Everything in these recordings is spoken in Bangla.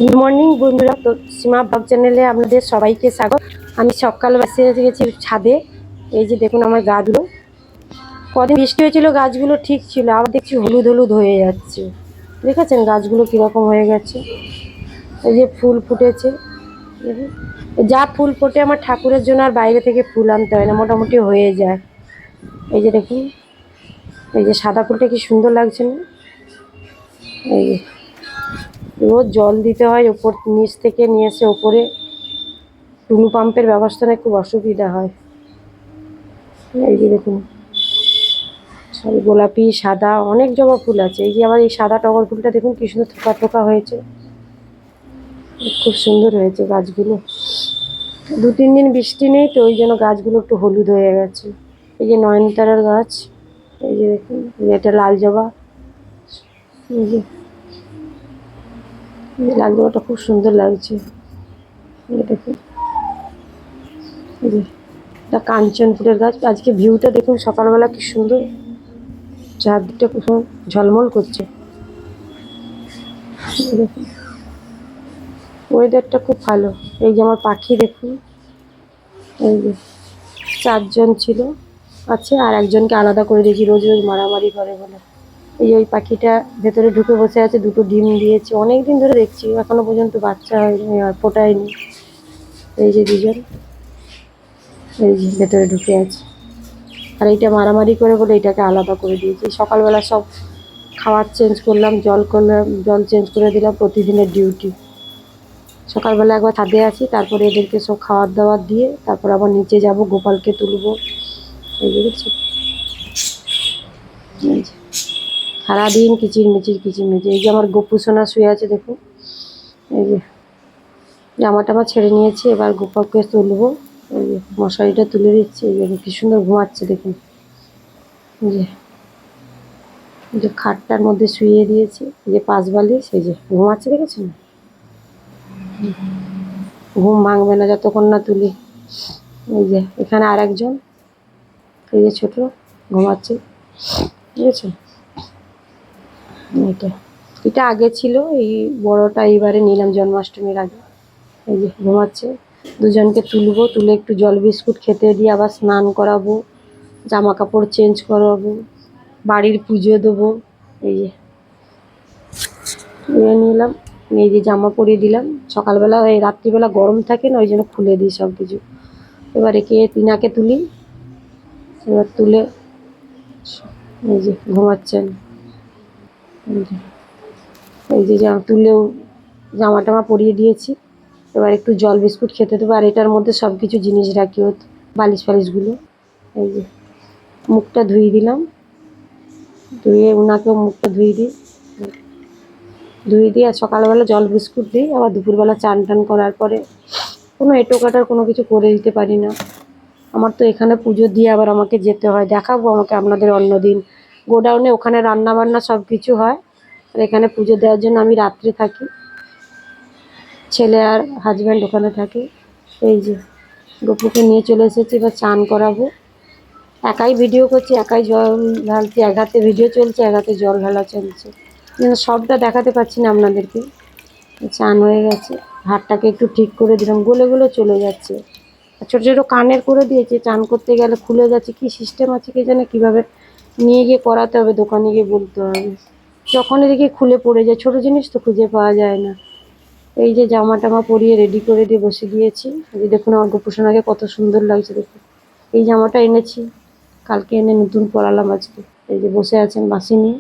গুড মর্নিং বন্ধুরা, তো সীমা ব্লগ চ্যানেলে আপনাদের সবাইকে স্বাগত। আমি সকাল এসে গেছি ছাদে। এই যে দেখুন আমার গাছগুলো, কদিন বৃষ্টি হয়েছিল গাছগুলো ঠিক ছিল, আবার দেখছি হলুদ হলুদ হয়ে যাচ্ছে। দেখেছেন গাছগুলো কীরকম হয়ে গেছে। এই যে ফুল ফুটেছে, যা ফুল ফোটে আমার ঠাকুরের জন্য আর বাইরে থেকে ফুল আনতে হয় না, মোটামুটি হয়ে যায়। এই যে দেখুন, এই যে সাদা ফুলটা কি সুন্দর লাগছে না। এই যে রোজ জল দিতে হয়, ওপর নিচ থেকে নিয়ে এসে ওপরে টুলু পাম্পের ব্যবস্থা নেই, খুব অসুবিধা হয়। এই যে দেখুন সব গোলাপি সাদা অনেক জবা ফুল আছে। এই যে আবার এই সাদা টগর ফুলটা দেখুন কি সুন্দর থোকা থোকা হয়েছে, খুব সুন্দর হয়েছে গাছগুলো। 2-3 দিন বৃষ্টি নেই তো ওই জন্য গাছগুলো একটু হলুদ হয়ে গেছে। এই যে নয়নতারার গাছ, এই যে দেখুন এটা লাল জবা। এই যে লাল জবাটা খুব সুন্দর লাগছে। এই দেখুন, এই যে এটা কাঞ্চন ফুলের গাছ। আজকে ভিউটা দেখুন সকালবেলা কি সুন্দর, চারদিকটা খুব ঝলমল করছে। দেখুন ওয়েদারটা খুব ভালো। এই যে আমার পাখি দেখুন, এই যে 4জন ছিল, আছে আর একজনকে আলাদা করে দিয়েছি, রোজ রোজ মারামারি করে বলে। এই যে ওই পাখিটা ভেতরে ঢুকে বসে আছে, 2টো ডিম দিয়েছে, অনেক দিন ধরে দেখছি, এখনো পর্যন্ত বাচ্চা হয়নি আর ফোটায়নি। এই যে 2জন, এই যে ভেতরে ঢুকে আছে, আর এইটা মারামারি করে বলে এটাকে আলাদা করে দিয়েছি। সকালবেলা সব খাবার চেঞ্জ করলাম, জল চেঞ্জ করে দিলাম, প্রতিদিনের ডিউটি। সকালবেলা একবার ছাদে আসি, তারপরে এদেরকে সব খাবার দাবার দিয়ে তারপর আবার নিচে যাব, গোপালকে তুলবো। এই যে দেখছি সারাদিন কিচিরমিচির কিচিরমিচির। এই যে আমার গোপু সোনা শুয়ে আছে দেখুন, এই যে জামা টামা ছেড়ে নিয়েছি, এবার গোপালকে তুলবো। এই যে মশারিটা তুলে দিচ্ছি, এই যে কি সুন্দর ঘুমাচ্ছে দেখুন। এই যে খাটটার মধ্যে শুইয়ে দিয়েছি, এই যে 5 বালিশ, এই যে ঘুমাচ্ছে দেখেছেন। ঘুম ভাঙবে না যতক্ষণ না তুলি। এই যে এখানে আর একজন, এই যে ছোট ঘুমাচ্ছে, ঠিক আছে। এটা এটা আগে ছিল, এই বড়টা এইবারে নিলাম জন্মাষ্টমীর আগে। এই যে ঘুমাচ্ছে। 2জনকে তুলবো, তুলে একটু জল বিস্কুট খেতে দিয়ে আবার স্নান করাবো, জামা কাপড় চেঞ্জ করাবো, বাড়ির পুজো দেবো। এই যে নিলাম, এই যে জামা পরিয়ে দিলাম। সকালবেলা এই রাত্রিবেলা গরম থাকে না, ওই জন্য খুলে দিই সব কিছু। এবার একে তিনাকে তুলি, এবার তুলে এই যে ঘুমাচ্ছেন। এই যে তুলেও জামা টামা পরিয়ে দিয়েছি। এবার একটু জল বিস্কুট খেতে দেবো, আর এটার মধ্যে সব কিছু জিনিস রাখি, ও বালিশ ফালিশগুলো। এই যে মুখটা ধুয়ে দিলাম, ধুয়ে ওনাকেও মুখটা ধুয়ে দিই আর সকালবেলা জল বিস্কুট দিই। আবার দুপুরবেলা চান টান করার পরে কোনো এঁটো কাটার কোনো কিছু করে দিতে পারি না। আমার তো এখানে পুজো দিয়ে আবার আমাকে যেতে হয়, দেখাবো আমাকে আপনাদের অন্যদিন। গোডাউনে ওখানে রান্না বান্না সব কিছু হয়, আর এখানে পুজো দেওয়ার জন্য আমি রাত্রে থাকি, ছেলে আর হাজব্যান্ড ওখানে থাকে। এই যে গপুকে নিয়ে চলে এসেছি, এবার চান করাবো। একাই ভিডিও করছি, একাই জল ঢালছি, এক হাতে ভিডিও চলছে, এক হাতে জল ঢালা চলছে, কিন্তু সবটা দেখাতে পারছি না আপনাদেরকে। চান হয়ে গেছে, হাতটাকে একটু ঠিক করে দিলাম, গলে গলে চলে যাচ্ছে। আর ছোটো ছোটো কানের করে দিয়েছে, চান করতে গেলে খুলে যাচ্ছে, কি সিস্টেম আছে কে জানে, কীভাবে নিয়ে গিয়ে করাতে হবে, দোকানে গিয়ে বলতে হবে। যখনই দেখি খুলে পড়ে যায়, ছোটো জিনিস তো খুঁজে পাওয়া যায় না। এই যে জামা টামা পরিয়ে রেডি করে দিয়ে বসে দিয়েছি। এই যে দেখুন আমার গোপুসোনাকে কত সুন্দর লাগছে দেখুন। এই জামাটা এনেছি, কালকে এনে নতুন পরালাম আজকে। এই যে বসে আছেন বাসি নিয়ে।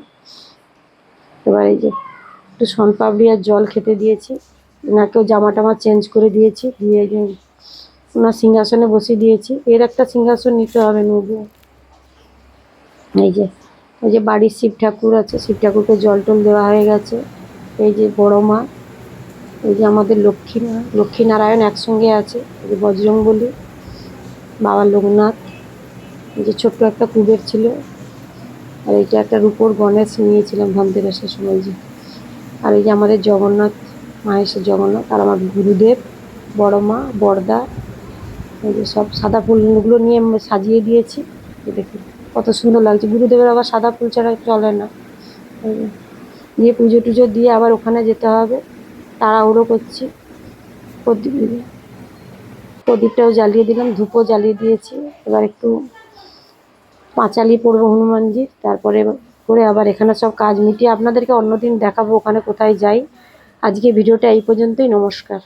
এবার এই যে একটু শনপাপড়ি আর জল খেতে দিয়েছি, ওনাকেও জামা টামা চেঞ্জ করে দিয়েছি, দিয়ে যে ওনার সিংহাসনে বসিয়ে দিয়েছি। এর একটা সিংহাসন নিতে হবে নেবো। এই যে ওই যে বাড়ির শিব ঠাকুর আছে, শিব ঠাকুরকে জল টল দেওয়া হয়ে গেছে। এই যে বড় মা, এই যে আমাদের লক্ষ্মীনারায়ণ একসঙ্গে আছে, এই যে বজরংবলী, বাবা লোকনাথ, এই যে ছোট্ট একটা কুবের ছিল, আর এইটা একটা রূপোর গণেশ নিয়েছিলাম ধনতেরাসের সময়। যে আর এই যে আমাদের জগন্নাথ, মাহেশের জগন্নাথ, আর আমার গুরুদেব, বড় মা, বড়দা। এই যে সব সাদা ফুলগুলো নিয়ে সাজিয়ে দিয়েছি, দেখুন কত সুন্দর লাগছে। গুরুদেবের আবার সাদা ফুল ছাড়া চলে না। এই যে দিয়ে পুজো টুজো দিয়ে আবার ওখানে যেতে হবে, তাড়াহুড়ো করছি। প্রদীপ প্রদীপটাও জ্বালিয়ে দিলাম, ধূপও জ্বালিয়ে দিয়েছি। এবার একটু পাঁচালি পড়বো হনুমানজির, তারপরে করে আবার এখানে সব কাজ মিটিয়ে আপনাদেরকে অন্যদিন দেখাবো ওখানে কোথায় যাই। আজকে ভিডিওটা এই পর্যন্তই। নমস্কার।